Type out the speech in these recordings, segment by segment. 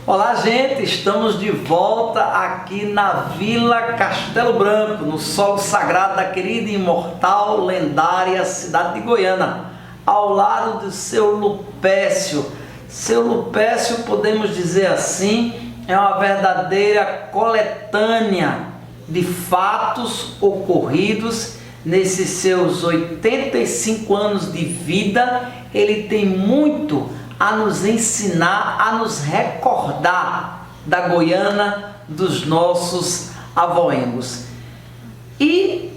Olá, gente, estamos de volta aqui na Vila Castelo Branco, no solo sagrado da querida, imortal, lendária cidade de Goiânia, ao lado do seu Lupécio. Seu Lupécio, podemos dizer assim, é uma verdadeira coletânea de fatos ocorridos nesses seus 85 anos de vida. Ele tem muito a nos ensinar, a nos recordar da Goiânia dos nossos avoengos. E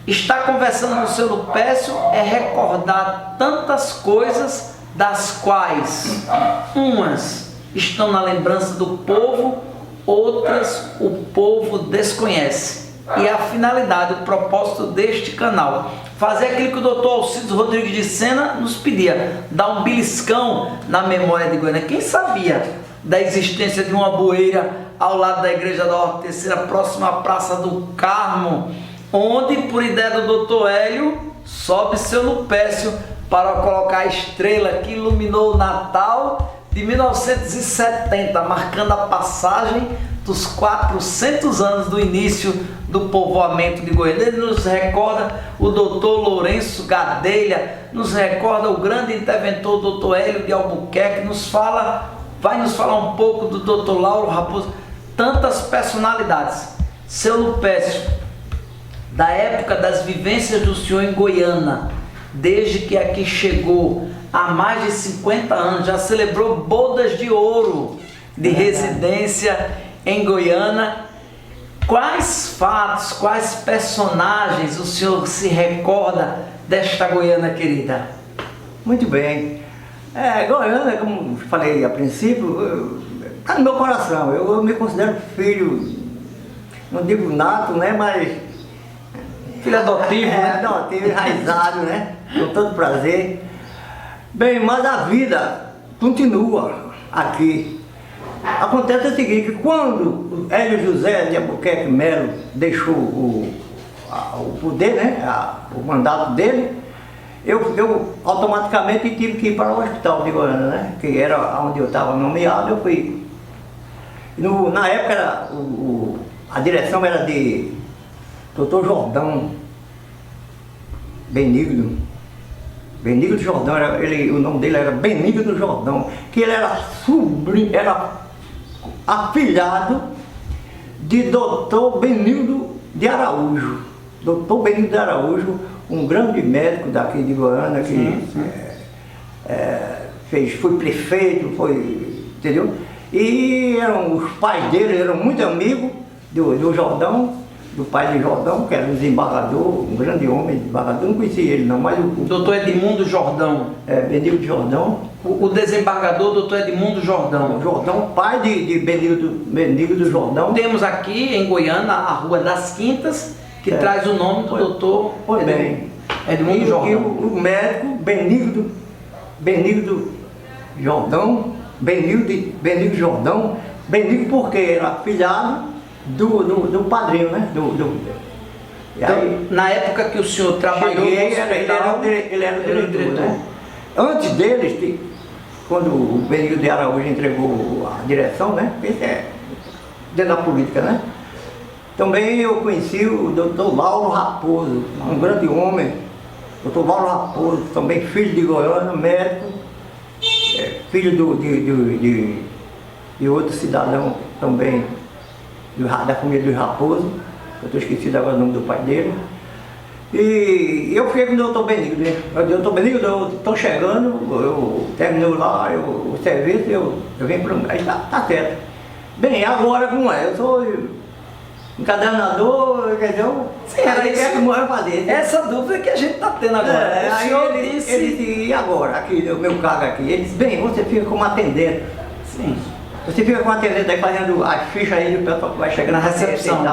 estar conversando com o seu Lupécio é recordar tantas coisas, das quais umas estão na lembrança do povo, outras o povo desconhece. E a finalidade, o propósito deste canal, fazer aquilo que o Dr. Alcides Rodrigues de Sena nos pedia, dar um beliscão na memória de Goiânia. Quem sabia da existência de uma bueira ao lado da Igreja da Horteceira, próxima à Praça do Carmo, onde, por ideia do Dr. Hélio, sobe seu Lupécio para colocar a estrela que iluminou o Natal de 1970, marcando a passagem dos 400 anos do início do povoamento de Goiânia. Ele nos recorda o doutor Lourenço Gadelha, nos recorda o grande interventor doutor Hélio de Albuquerque, vai nos falar um pouco do doutor Lauro Raposo, tantas personalidades. Seu Lupécio, da época das vivências do senhor em Goiânia, desde que aqui chegou há mais de 50 anos, já celebrou bodas de ouro de residência em Goiânia. Quais fatos, quais personagens o senhor se recorda desta Goiânia querida? Muito bem. Goiânia, como falei a princípio, está no meu coração. Eu me considero filho, não digo nato, né, mas Filho adotivo, né? Adotivo, enraizado, né? Com todo prazer. Bem, mas a vida continua aqui. Acontece o seguinte, que quando Hélio José de Albuquerque Melo deixou o poder, né, o mandato dele, eu automaticamente tive que ir para o hospital de Goiânia, né, que era onde eu estava nomeado. Eu fui. Na época a direção era de Dr. Jordão Benigno Jordão, o nome dele era Benigno Jordão, que ele era sobrinho, era afilhado de Dr. Benigno de Araújo. Dr. Benigno de Araújo, um grande médico daqui de Goiânia, que foi prefeito, entendeu? E os pais dele eram muito amigos do Jordão, do pai de Jordão, que era um desembargador, um grande homem desembargador. Não conhecia ele não, mas o doutor Edmundo Jordão. Benigno de Jordão. O desembargador, doutor Edmundo Jordão. Jordão, pai de Benigno do Jordão. Temos aqui em Goiânia a Rua das Quintas, que traz o nome do doutor Edmundo Jordão. E o médico Benigno Jordão, Benigno Jordão, Benigno porque era afilhado do padrinho, né? Então, na época que o senhor trabalhou no hospital, ele era o diretor. Né? Antes deles, quando o Benigno de Araújo entregou a direção, né? Esse é dentro da política, né? Também eu conheci o doutor Lauro Raposo, um grande homem. Doutor Lauro Raposo, também filho de Goiânia, médico, filho de outro cidadão também, da família do Raposo, eu estou esquecido agora o nome do pai dele. E eu fiquei com o doutor Benigno, né? Doutor Benigno, eu estou chegando, eu terminou lá o serviço, eu venho para o... Aí tá certo. Bem, agora como é? Eu sou encadernador, quer dizer, sim, era isso que eu vou fazer. Essa dúvida que a gente está tendo agora. Aí ele disse, e agora, aqui, o meu cargo aqui? Ele disse, bem, você fica como atendente. Sim. Você fica com a atendente aí fazendo as fichas aí do pessoal que vai chegar na recepção.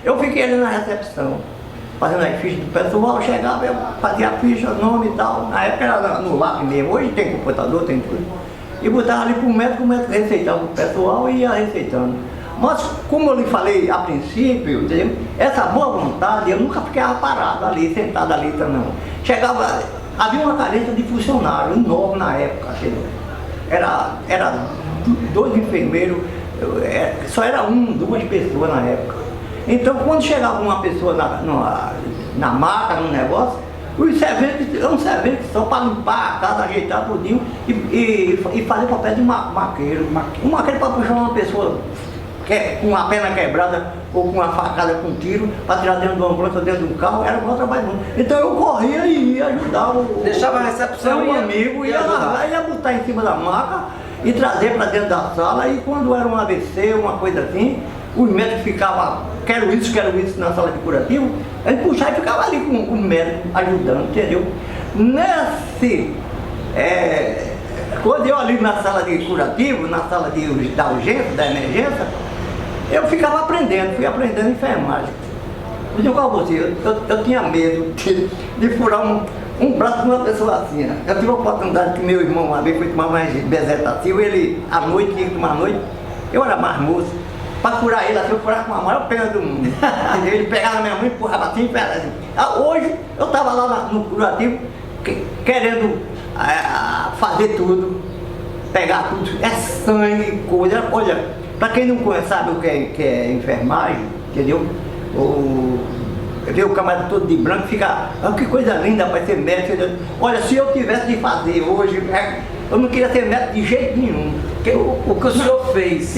Eu fiquei ali na recepção, fazendo as fichas do pessoal. Eu chegava, eu fazia a ficha, nome e tal. Na época era no lápis mesmo, hoje tem computador, tem tudo. E botava ali pro médico, o médico receitava o pessoal e ia receitando. Mas como eu lhe falei a princípio, entendeu? Essa boa vontade, eu nunca ficava parado ali, sentado ali, não. Havia uma carência de funcionário, novo na época, entendeu? Era 2 enfermeiros, só era duas pessoas na época. Então, quando chegava uma pessoa na maca, no negócio, os serventes, eram serventes só para limpar a casa, ajeitar tudinho e fazer papel de maqueiro. Um maqueiro para puxar uma pessoa com a perna quebrada ou com uma facada com tiro, para tirar dentro de uma ambulância, dentro de um carro, era o meu trabalho. Então eu corria e ia ajudar Deixava a recepção um amigo, ia lá, ia botar em cima da maca e trazer para dentro da sala. E quando era um AVC, uma coisa assim, os médicos ficavam, quero isso na sala de curativo, a gente puxava e ficava ali com o médico ajudando, entendeu? Quando eu ali na sala de curativo, na sala da urgência, da emergência, eu ficava fui aprendendo enfermagem. Vou dizer com você, eu tinha medo de furar um braço de uma pessoa assim, né? Eu tive a oportunidade que meu irmão uma vez foi tomar mais bezetacil, ele à noite, tinha que tomar à noite, eu era mais moço, para furar ele assim, eu furava com a maior pena do mundo. Entendeu? Ele pegava na minha mão e empurrava assim, assim. Hoje eu estava lá no curativo, querendo fazer tudo, pegar tudo, é sangue, coisa. Olha, para quem não conhece, sabe o que é enfermagem, entendeu? Vê o camarada todo de branco, fica, que coisa linda para ser médico. Entendeu? Olha, se eu tivesse de fazer hoje, eu não queria ser médico de jeito nenhum. O que o senhor fez?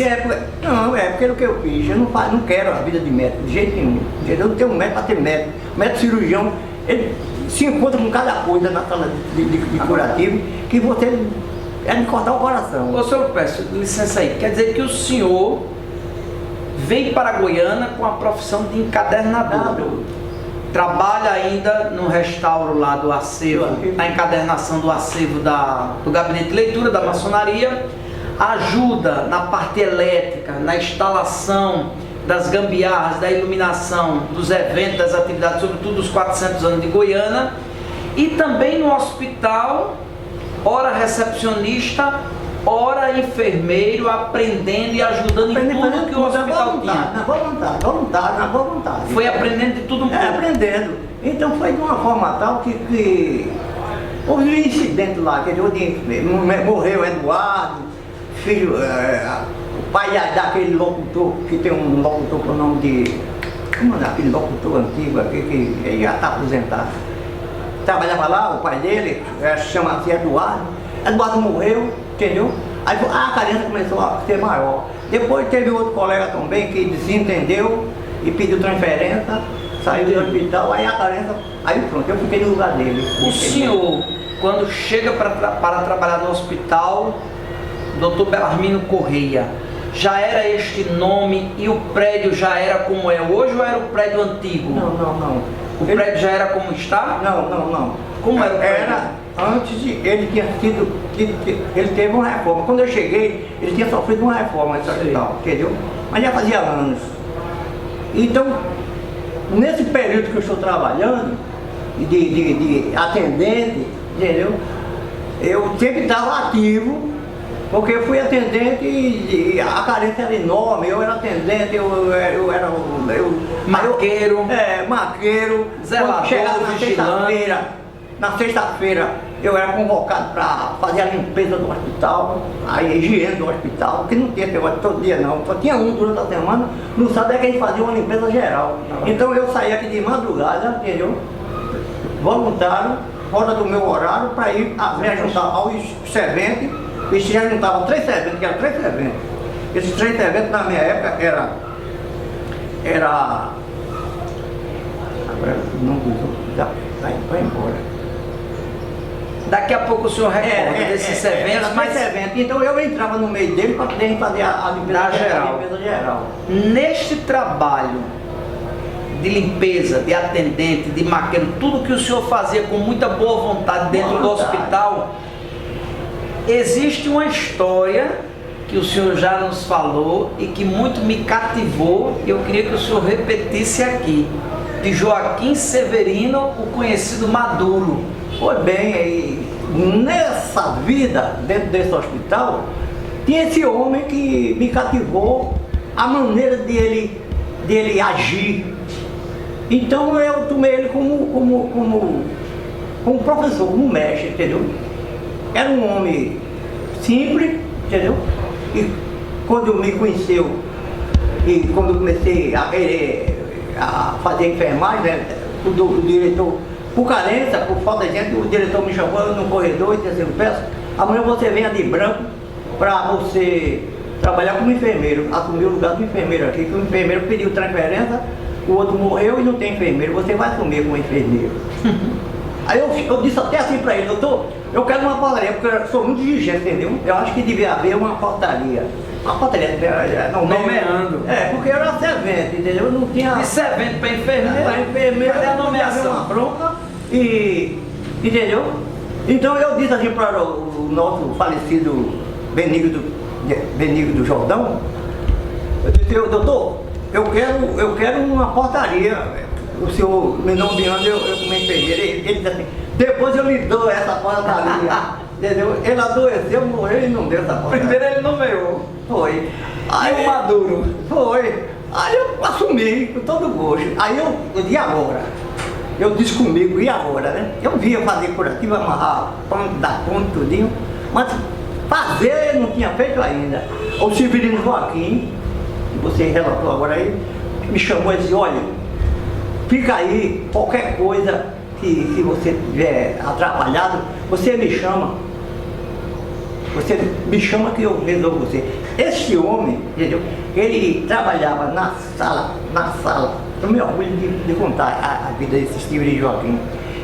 Porque o que eu fiz, eu não quero a vida de médico de jeito nenhum. Entendeu? Eu não tenho um médico para ser médico. Médico cirurgião, ele se encontra com cada coisa na sala de curativo, que você é de cortar o coração. Ô senhor, peço licença aí, quer dizer que o senhor veio para Goiânia com a profissão de encadernador. Trabalha ainda no restauro lá do acervo, na encadernação do acervo do gabinete de leitura da maçonaria, ajuda na parte elétrica, na instalação das gambiarras, da iluminação, dos eventos, das atividades, sobretudo dos 400 anos de Goiânia, e também no hospital, ora recepcionista, ora enfermeiro, aprendendo e ajudando em tudo que o hospital tinha. Na boa vontade. Foi aprendendo de tudo um pouco. Aprendendo. Então foi de uma forma tal que houve um incidente lá, que morreu Eduardo, filho, o pai daquele locutor, que tem um locutor com o nome de... Como é aquele locutor antigo aqui, que ele já está aposentado. Trabalhava lá, o pai dele, chama-se Eduardo. Eduardo morreu, entendeu? Aí a carência começou a ser maior. Depois teve outro colega também que desentendeu e pediu transferência, saiu do hospital, aí a carência, aí pronto, eu fiquei no lugar dele. O senhor, quando chega para trabalhar no hospital, Dr. Belarmino Correia, já era este nome e o prédio já era como é hoje ou era o prédio antigo? Não. O prédio já era como está? Não. Como era o prédio? Antes de ele ele teve uma reforma. Quando eu cheguei, ele tinha sofrido uma reforma nesse hospital, entendeu? Mas já fazia anos. Então, nesse período que eu estou trabalhando, de atendente, entendeu? Eu sempre estava ativo, porque eu fui atendente e a carência era enorme, eu era atendente, eu era maqueiro. Maqueiro. Zelador, chegava vigilante. Na sexta-feira eu era convocado para fazer a limpeza do hospital, a higiene do hospital, que não tinha negócio todo dia não, só tinha um durante a semana, no sábado é que a gente fazia uma limpeza geral. Então eu saía aqui de madrugada, entendeu? Voluntário, fora do meu horário, para ir me juntar aos serventes, e se já juntavam 3 serventes, que eram 3 serventes. Esses 3 serventes na minha época era agora não já vai embora. Daqui a pouco o senhor recorda desses serventes, mas... Então eu entrava no meio dele para poder fazer a limpeza geral. Neste trabalho de limpeza, de atendente, de maqueiro, tudo que o senhor fazia com muita boa vontade dentro do hospital, existe uma história que o senhor já nos falou e que muito me cativou, e eu queria que o senhor repetisse aqui, de Joaquim Severino, o conhecido Maduro. Pois bem, nessa vida, dentro desse hospital, tinha esse homem que me cativou, a maneira dele agir. Então eu tomei ele como professor, como mestre, entendeu? Era um homem simples, entendeu? E quando me conheceu, e quando comecei a querer a fazer enfermagem, né, o diretor, por carência, por falta de gente, o diretor me chamou no corredor e disse assim, peço, amanhã você venha de branco para você trabalhar como enfermeiro, assumir o lugar do enfermeiro aqui, que o enfermeiro pediu transferência, o outro morreu e não tem enfermeiro, você vai assumir como enfermeiro. Aí eu disse até assim para ele, doutor, eu quero uma portaria, porque eu sou muito exigente, entendeu? Eu acho que devia haver uma portaria. Uma portaria, nomeando. Porque eu era servente, entendeu? Eu não tinha... De servente para enfermeiro? Para enfermeiro, cadê a nomeação? Uma bronca e... Entendeu? Então eu disse assim para o nosso falecido Benigno do Jordão, eu disse, doutor, eu quero uma portaria. O senhor me nomeando, eu como enfermeiro, ele disse assim, depois eu lhe dou essa portaria. Entendeu? Ele adoeceu, morreu e não deu essa portaria. Primeiro ele nomeou. Foi. Aí o Maduro. Foi. Aí eu assumi com todo gosto. Aí eu disse agora. Eu disse comigo, e agora, né? Eu via fazer curativo, amarrar pano, dar ponto, tudinho, mas fazer não tinha feito ainda. O Severino Joaquim, que você relatou agora aí, me chamou e disse, olha, fica aí, qualquer coisa que se você tiver atrapalhado, você me chama. Você me chama que eu resolvo você. Esse homem, entendeu? Ele trabalhava na sala, eu me orgulho de contar a vida desse Severino Joaquim.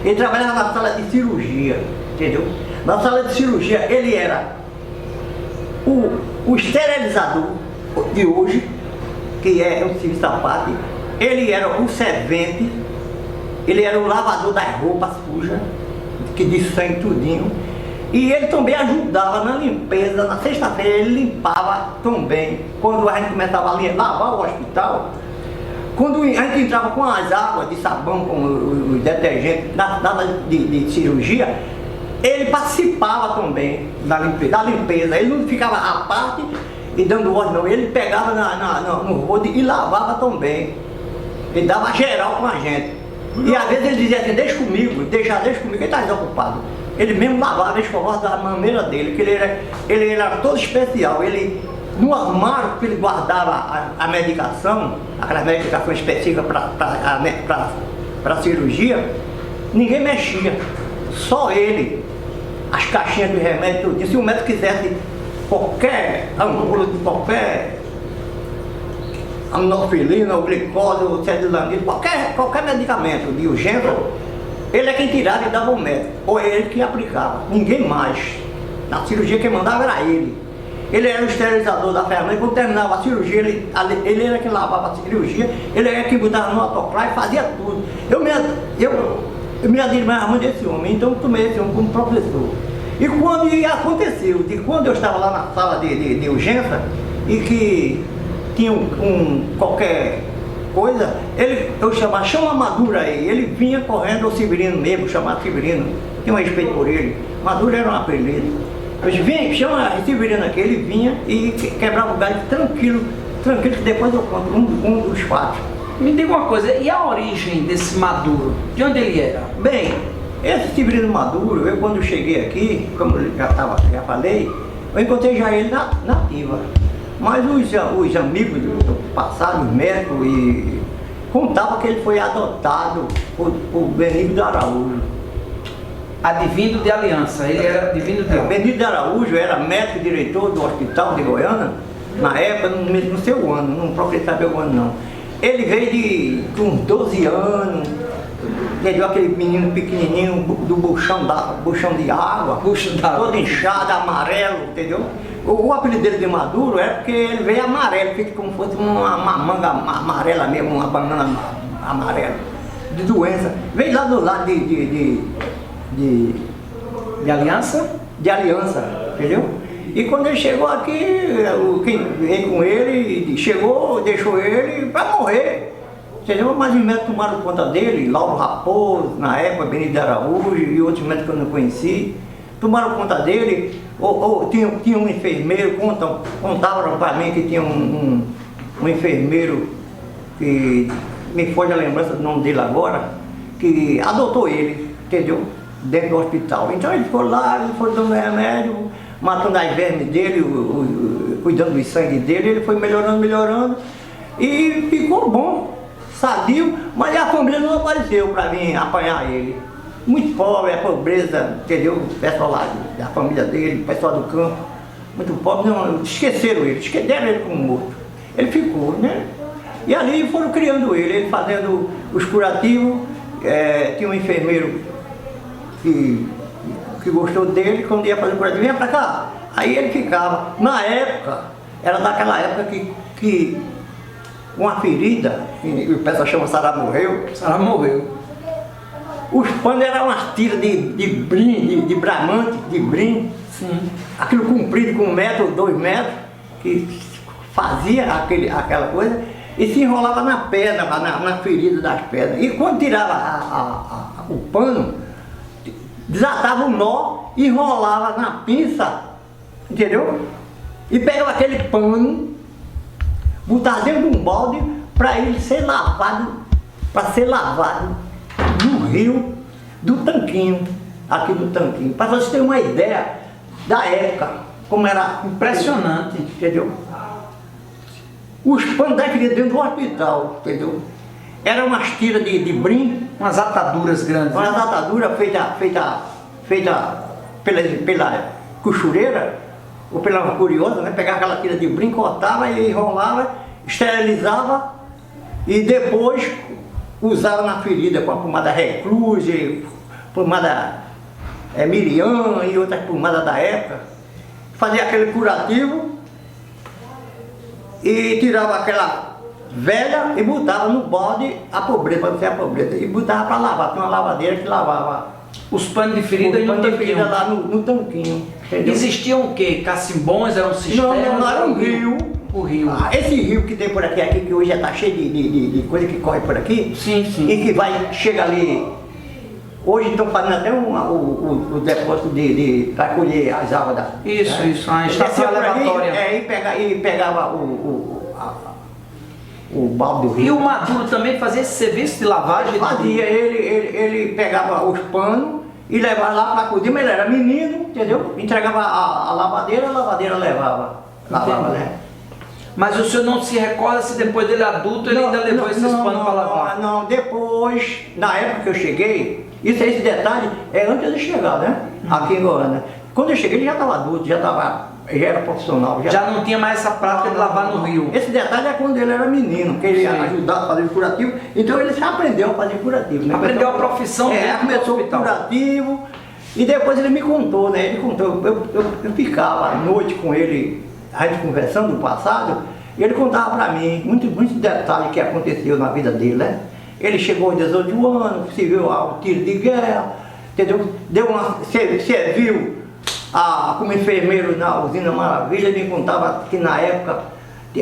Ele trabalhava na sala de cirurgia, entendeu? Na sala de cirurgia ele era o esterilizador de hoje, que é o serviço à parte, ele era o servente, ele era o lavador das roupas sujas, que de sangue tudinho, e ele também ajudava na limpeza. Na sexta-feira ele limpava também. Quando a gente começava a lavar o hospital, quando a gente entrava com as águas de sabão, com os detergentes, na sala de cirurgia, ele participava também da limpeza. Ele não ficava à parte e dando ordem, não. Ele pegava no rodo e lavava também. Ele dava geral com a gente. E às vezes ele dizia assim, deixa comigo, ele está desocupado. Ele mesmo lavava, escovava da maneira dele, que ele era todo especial. Ele, no armário que ele guardava a medicação, aquela medicação específica para cirurgia, ninguém mexia, só ele. As caixinhas de remédio, tudo. Se o médico quisesse qualquer ângulo de qualquer anofilina, ou glicose, ou cedilanina, qualquer medicamento de urgência, ele é quem tirava e dava ao médico, ou ele que aplicava, ninguém mais. Na cirurgia quem mandava era ele. Ele era o esterilizador da ferramenta. Quando terminava a cirurgia, ele era quem lavava a cirurgia, ele era quem botava no autoclave e fazia tudo. Eu me admirava muito desse homem, então tomei esse homem como professor. E quando aconteceu, quando eu estava lá na sala de urgência, e que tinha qualquer coisa, eu chamava, chama Maduro aí, ele vinha correndo, o Severino mesmo, chamado Severino, tinha um respeito por ele, Maduro era um apelido. Eu disse, vem, chama Severino aqui, ele vinha e quebrava o galho tranquilo, que depois eu conto um dos fatos. Me diga uma coisa, e a origem desse Maduro? De onde ele era? Bem, esse Severino Maduro, eu quando cheguei aqui, como eu já falei, eu encontrei já ele nativa. Mas os amigos do passado, os médicos, contavam que ele foi adotado por Benigno de Araújo. Advindo de Aliança, ele era advindo de... Benigno de Araújo era médico diretor do hospital de Goiânia, na época, não sei o ano, não procurei saber o ano não. Ele veio com uns 12 anos, entendeu? Aquele menino pequenininho do buchão de água, todo inchado, amarelo, entendeu? O apelido dele de Maduro é porque ele veio amarelo, feito como se fosse uma manga amarela mesmo, uma banana amarela, de doença. Veio lá do lado de Aliança? De Aliança, entendeu? E quando ele chegou aqui, quem veio com ele, chegou, deixou ele para morrer. Entendeu? Mas os médicos tomaram conta dele, Lauro Raposo, na época, Benigno de Araújo e outros médicos que eu não conheci, tomaram conta dele. Tinha um enfermeiro, contavam para mim que tinha um enfermeiro que me foge a lembrança do nome dele agora, que adotou ele, entendeu? Dentro do hospital. Então ele foi lá, ele foi dando remédio, matando as vermes dele, cuidando do sangue dele, ele foi melhorando, melhorando, e ficou bom, sadio, mas a família não apareceu para vir apanhar ele. Muito pobre, a pobreza, entendeu? O pessoal lá, a família dele, o pessoal do campo, muito pobre, não, esqueceram ele, deram ele como morto. Ele ficou, né? E ali foram criando ele fazendo os curativos, tinha um enfermeiro que gostou dele, quando ia fazer o curativo, vinha pra cá. Aí ele ficava. Na época, era daquela época que uma ferida, que o pessoal chama Sará morreu. Sará morreu. Os panos eram umas tiras de brim, de bramante, de brim. Sim. Aquilo comprido com 1 metro, 2 metros, que fazia aquela coisa e se enrolava na perna, na ferida das pernas. E quando tirava o pano, desatava o nó, enrolava na pinça, entendeu? E pegava aquele pano, botava dentro de um balde para ele ser lavado, no rio do Tanquinho, aqui do Tanquinho, para vocês terem uma ideia da época, como era impressionante, entendeu? Os panos daquele dentro do hospital, entendeu? Eram umas tiras de brim, umas ataduras grandes. Umas ataduras feita pela costureira, ou pela curiosa, né? Pegava aquela tira de brim, cortava e enrolava, esterilizava e depois usava na ferida com a pomada Recluse, pomada Miriam e outras pomadas da época. Fazia aquele curativo e tirava aquela velha e botava no balde a pobreza, para ser a pobreza, e botava para lavar. Tinha uma lavadeira que lavava os panos de ferida e no tanquinho. Lá no tanquinho. Entendeu? Existiam o quê? Cacimbões, eram cisternas? Não, era um rio. O rio. Esse rio que tem por aqui, que hoje já está cheio de coisa que corre por aqui. Sim. E que chega ali. Hoje estão fazendo até o depósito para colher as águas da. Isso, a estação elevatória. E pegava o balde do rio. E o Maduro também fazia esse serviço de lavagem? Fazia, ele pegava os panos e levava lá para a cozinha, mas ele era menino, entendeu? Entregava a lavadeira levava. Lavava, né? Mas o senhor não se recorda se depois dele adulto ele ainda levou esses panos para lavar? Não, depois, na época que eu cheguei, esse detalhe é antes de chegar, né? Aqui em Goiânia. Quando eu cheguei ele já estava adulto, já era profissional. Já não tinha mais essa prática de lavar no rio. Esse detalhe é quando ele era menino, que ele ia ajudar a fazer o curativo, então ele já aprendeu a fazer curativo. Né? Aprendeu a profissão dentro começou o curativo e depois ele me contou, né? Ele contou, eu ficava à noite com ele, a gente conversando no passado, e ele contava para mim muitos detalhes que aconteceu na vida dele, né? Ele chegou aos 18 anos, serviu ao tiro de guerra, entendeu? Serviu como enfermeiro na usina Maravilha. Ele me contava que na época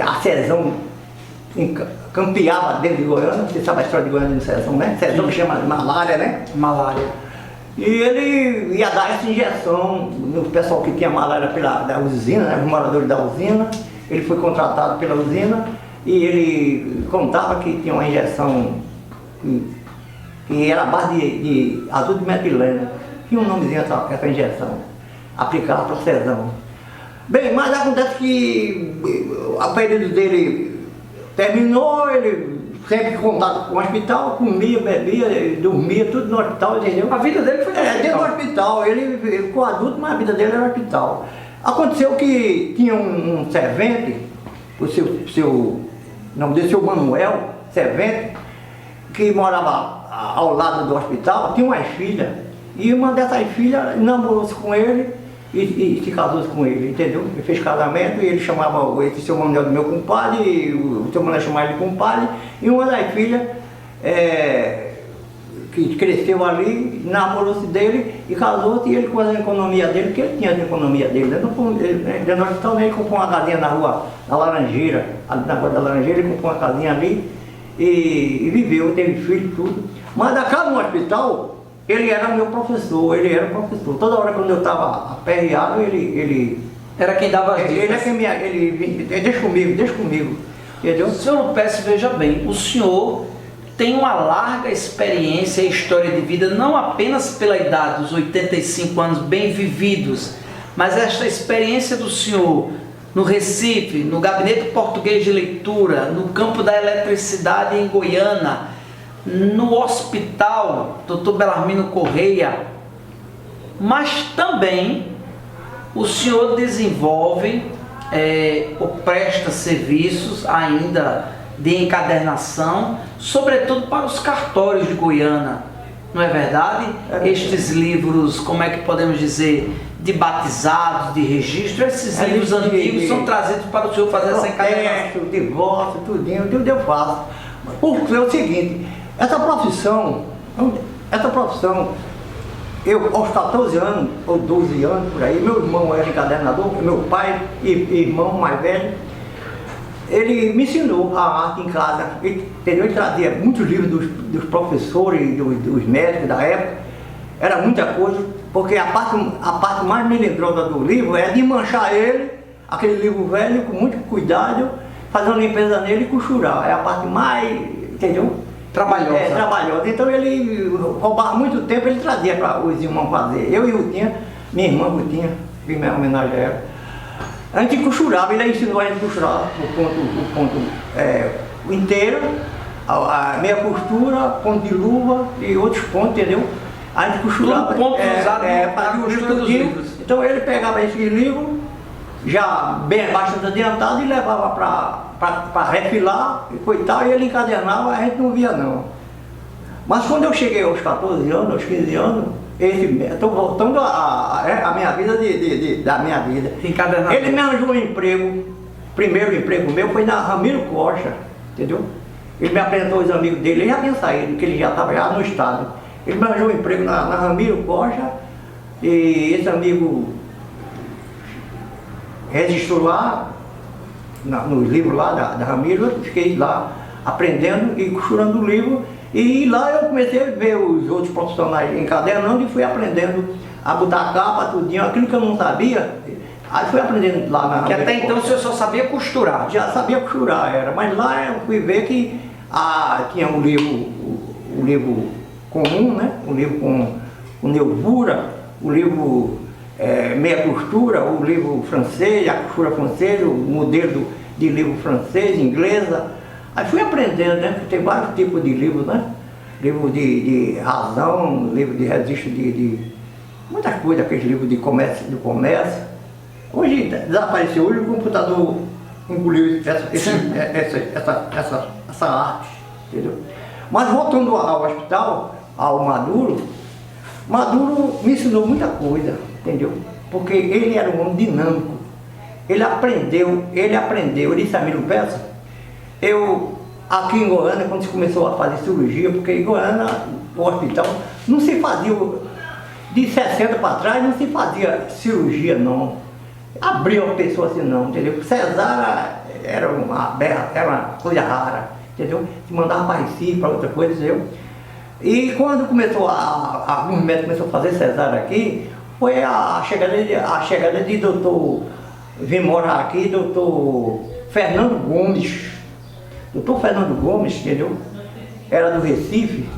a Cezão campeava dentro de Goiânia. Você sabe a história de Goiânia de Cezão, né? Cezão chama malária, né? Malária. E ele ia dar essa injeção no pessoal que tinha malária da usina, né? Os moradores da usina. Ele foi contratado pela usina e ele contava que tinha uma injeção que era a base de azul de metileno. Tinha um nomezinho essa injeção, aplicada para o Cezão. Bem, mas acontece que o período dele terminou, ele sempre em contato com o hospital, comia, bebia, dormia, tudo no hospital, entendeu? A vida dele foi dentro do hospital. Ele ficou adulto, mas a vida dele era no hospital. Aconteceu que tinha um servente, o nome dele, seu Manuel, servente, que morava ao lado do hospital, tinha umas filhas, e uma dessas filhas namorou-se com ele e se casou-se com ele, entendeu? Ele fez casamento e ele chamava esse seu Manuel do meu compadre, o seu Manuel chamava ele de compadre, e uma das filhas que cresceu ali, namorou-se dele e casou-se, e ele com a economia dele, porque ele tinha a economia dele, então ele comprou uma casinha na rua, na Laranjeira, ali na rua da Laranjeira, ele comprou uma casinha ali e viveu, teve filho e tudo. Mas da casa no hospital, ele era meu professor, toda hora quando eu estava aperreado, ele era quem dava as dicas. Ele é quem deixa comigo, entendeu? Senhor Lupécio, veja bem, o senhor tem uma larga experiência e história de vida, não apenas pela idade, os 85 anos bem vividos, mas esta experiência do senhor no Recife, no Gabinete Português de Leitura, no campo da eletricidade em Goiânia, no Hospital Dr. Belarmino Correia, mas também o senhor desenvolve ou presta serviços ainda de encadernação, sobretudo para os cartórios de Goiânia, não é verdade? Estes livros, como é que podemos dizer, de batizados, de registro, esses livros antigos são trazidos para o senhor fazer essa encadernação. Divórcio, tudo eu faço. Porque é o seguinte, essa profissão, eu aos 14 anos, ou 12 anos por aí, meu irmão era encadernador, meu pai e irmão mais velho, ele me ensinou a arte em casa. Ele trazia muitos livros dos professores, dos médicos da época, era muita coisa, porque a parte mais melindrosa do livro é de manchar ele, aquele livro velho, com muito cuidado, fazer uma limpeza nele e costurar. É a parte mais, entendeu? Trabalhosa. Trabalhosa. Então ele roubava muito tempo, ele trazia para os irmãos fazer. Eu e Rutinha, minha irmã Rutinha, fiz minha homenagem a ela. A gente costurava, ele ensinou a gente a costurar o ponto inteiro, a meia costura, ponto de luva e outros pontos, entendeu? A gente costurava. Tudo ponto usado para costura dos livros. Então ele pegava esse livro, já bem bastante adiantado, e levava para refilar e coitado, e ele encadernava, a gente não via não. Mas quando eu cheguei aos 14 anos, aos 15 anos, estou voltando a minha vida da minha vida. Ele me arranjou um emprego, primeiro emprego meu foi na Ramiro Costa, entendeu? Ele me apresentou os amigos dele, ele já tinha saído, que ele já estava no estado. Ele me arranjou um emprego na Ramiro Costa, e esse amigo registrou lá, nos livros lá da Ramiro, eu fiquei lá aprendendo e costurando o livro. E lá eu comecei a ver os outros profissionais encadernando e fui aprendendo a botar a capa, tudinho, aquilo que eu não sabia, aí fui aprendendo lá na... Que até então o senhor só sabia costurar? Já sabia costurar, mas lá eu fui ver que tinha um livro comum, né? Um livro com nervura, o livro meia costura, o livro francês, a costura francesa, o modelo de livro francês, inglesa. Aí fui aprendendo, né? Tem vários tipos de livros, né? Livro de razão, livro de registro de muitas coisas, aqueles livros de comércio. Hoje desapareceu, hoje o computador engoliu essa arte, entendeu? Mas voltando ao hospital, ao Maduro me ensinou muita coisa, entendeu? Porque ele era um homem dinâmico. Ele aprendeu, ele disse a mim, peça. Aqui em Goiânia, quando se começou a fazer cirurgia, porque em Goiânia, o hospital, não se fazia, de 60 para trás, não se fazia cirurgia não. Abria a pessoa assim não, entendeu? Cesárea era uma coisa rara, entendeu? Se mandava para Recife, para outra coisa, entendeu? E quando começou alguns médicos começaram a fazer cesárea aqui, foi a chegada de doutor, vim morar aqui, doutor Fernando Gomes. Doutor Fernando Gomes, entendeu? Era do Recife,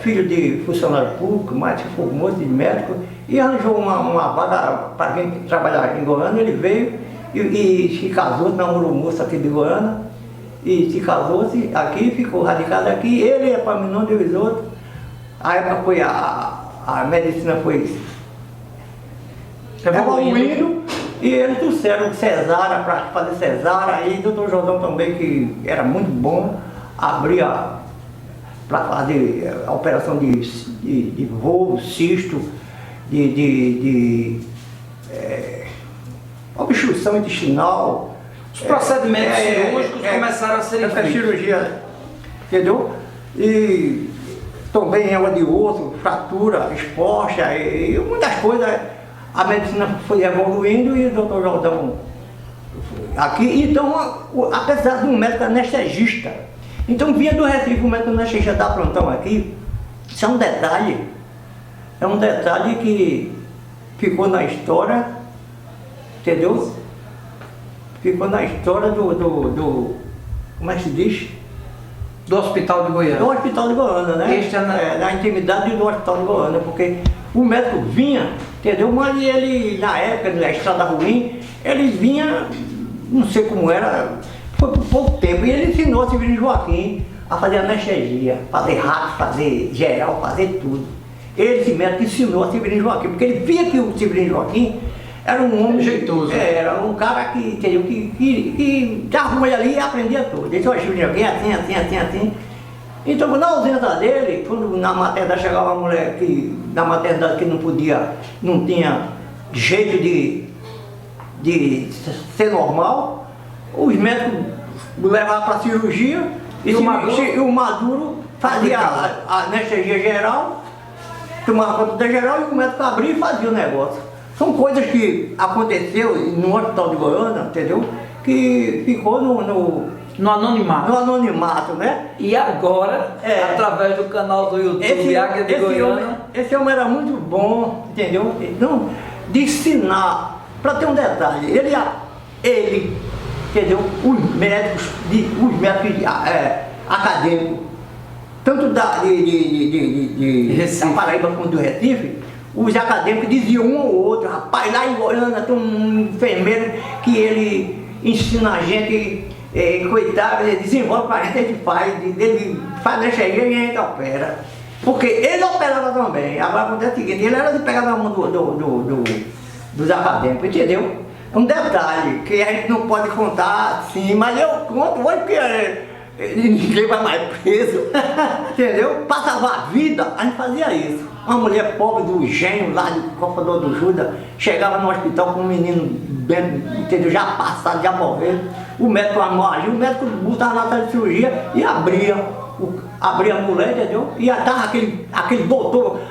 filho de funcionário público, mas se formou de médico, e arranjou uma vaga para vir trabalhar em Goiânia. Ele veio e se casou, namorou moça aqui de Goiânia, e se casou-se aqui, ficou radicado aqui. Ele é para mim, não deu os outros. A época foi a medicina foi evoluindo. E eles trouxeram cesárea para fazer cesárea, aí o doutor Jordão também, que era muito bom, abria para fazer a operação de voo, cisto, obstrução intestinal. Os procedimentos cirúrgicos começaram a ser feitos. Cirurgia, entendeu? E também água de osso, fratura, esporte, e muitas coisas. A medicina foi evoluindo e o doutor Jordão aqui, então, apesar de um médico anestesista, então vinha do Recife, o médico anestesista da plantão aqui, isso é um detalhe que ficou na história, entendeu? Ficou na história do como é que se diz? Do Hospital de Goiânia. Do Hospital de Goiânia, né? Na intimidade do Hospital de Goiânia, porque o médico vinha entendeu? Mas ele, na época da estrada ruim, ele vinha, não sei como era, foi por pouco tempo, e ele ensinou a Severino Joaquim a fazer anestesia, fazer rato, fazer geral, fazer tudo. Ele, esse médico, ensinou a Severino Joaquim, porque ele via que o Severino Joaquim era um homem jeitoso. Era um cara que, entendeu, que estava com ele ali e aprendia tudo. Ele disse, olha, Severino Joaquim, assim. Então, na ausência dele, quando na maternidade chegava uma mulher que, na maternidade que não podia, não tinha jeito de ser normal, os médicos levavam para a cirurgia e o Maduro fazia a anestesia geral, tomava conta da geral e o médico abria e fazia o negócio. São coisas que aconteceu no hospital de Goiânia, entendeu? Que ficou no anonimato. No anonimato, né? E agora, através do canal do YouTube Águia de Goiânia... Esse homem era muito bom, entendeu? Então, de ensinar, para ter um detalhe, ele, entendeu? Os médicos acadêmicos, tanto da Paraíba quanto do Recife, os acadêmicos diziam um ou outro, rapaz, lá em Goiânia tem um enfermeiro que ele ensina a gente, coitado, ele desenvolve para a gente, ele faz anestesia e a gente opera. Porque ele operava também. Agora acontece o seguinte, ele era de pegar na mão dos acadêmicos, entendeu? Um detalhe que a gente não pode contar assim, mas eu conto hoje porque ninguém vai mais preso, entendeu? Passava a vida, a gente fazia isso. Uma mulher pobre do Engenho, lá de Cofador do Judas, chegava no hospital com um menino bem, entendeu? Já passado, já morrendo. O médico agia, o médico botava na sala de cirurgia e abria a mulher, entendeu? E tava aquele doutor,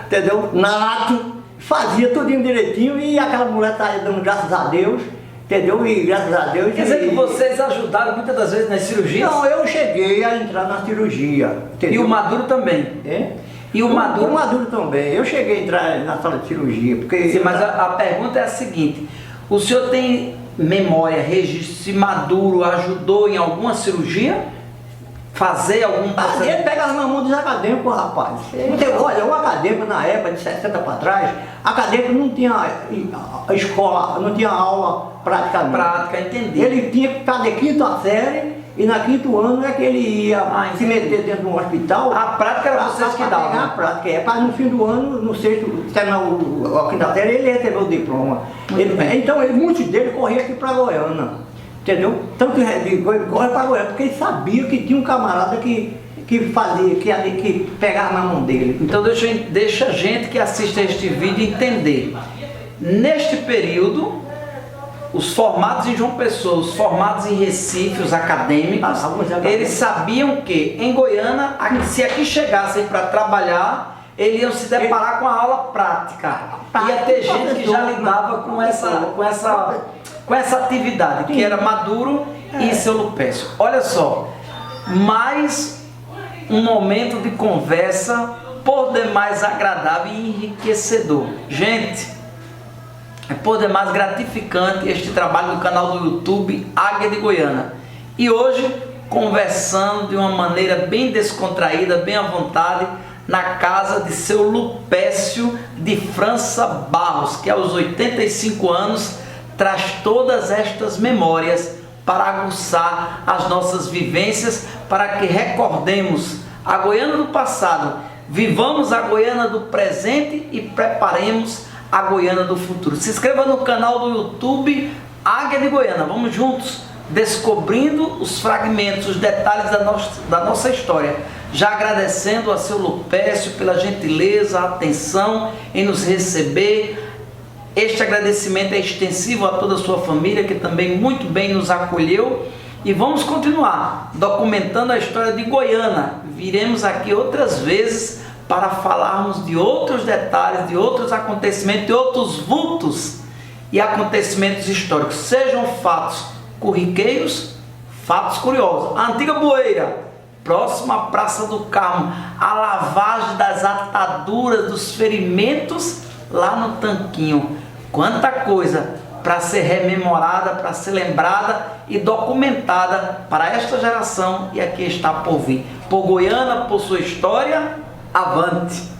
entendeu? Nato, fazia tudinho direitinho e aquela mulher estava dando graças a Deus. Entendeu? E graças a Deus... Quer dizer que vocês ajudaram muitas das vezes nas cirurgias? Não, eu cheguei a entrar na cirurgia. Entendeu? E o Maduro também? E o Maduro? O Maduro também. Eu cheguei a entrar na sala de cirurgia, porque... Sim, mas a pergunta é a seguinte. O senhor tem memória, registro, se Maduro ajudou em alguma cirurgia? Fazer algum processo? Ele pegava na mão dos acadêmicos, rapaz. Olha, o acadêmico na época de 60 para trás, acadêmico não tinha escola, não tinha aula prática. Prática, entendi. Ele tinha que fazer quinta série e na quinto ano é que ele ia se meter dentro de um hospital. A prática era vocês que davam? Pegar a prática, para no fim do ano, no sexto, terminar a quinta série, ele recebeu o diploma. Então, muitos deles corriam aqui para Goiânia. Entendeu? Tanto que corre para Goiânia, porque ele sabia que tinha um camarada que pegava na mão dele. Então deixa a gente que assiste a este vídeo entender. Neste período, os formados em João Pessoa, os formados em Recife, os acadêmicos, eles sabiam que em Goiânia, se aqui chegassem para trabalhar, eles iam se deparar com a aula prática. Ia ter gente que já lidava com essa atividade, que era Maduro e seu Lupécio. Olha só, mais um momento de conversa por demais agradável e enriquecedor. Gente, é por demais gratificante este trabalho do canal do YouTube Águia de Goiânia. E hoje, conversando de uma maneira bem descontraída, bem à vontade, na casa de seu Lupécio de França Barros, que aos 85 anos traz todas estas memórias para aguçar as nossas vivências, para que recordemos a Goiânia do passado, vivamos a Goiânia do presente e preparemos a Goiânia do futuro. Se inscreva no canal do YouTube Águia de Goiânia. Vamos juntos descobrindo os fragmentos, os detalhes da nossa história. Já agradecendo a seu Lupécio pela gentileza, a atenção em nos receber. Este agradecimento é extensivo a toda a sua família, que também muito bem nos acolheu. E vamos continuar documentando a história de Goiânia. Viremos aqui outras vezes para falarmos de outros detalhes, de outros acontecimentos, de outros vultos e acontecimentos históricos. Sejam fatos corriqueiros, fatos curiosos. A antiga Bueira, próxima à Praça do Carmo, a lavagem das ataduras, dos ferimentos lá no Tanquinho. Quanta coisa para ser rememorada, para ser lembrada e documentada para esta geração e aqui está por vir. Por Goiânia, por sua história, avante!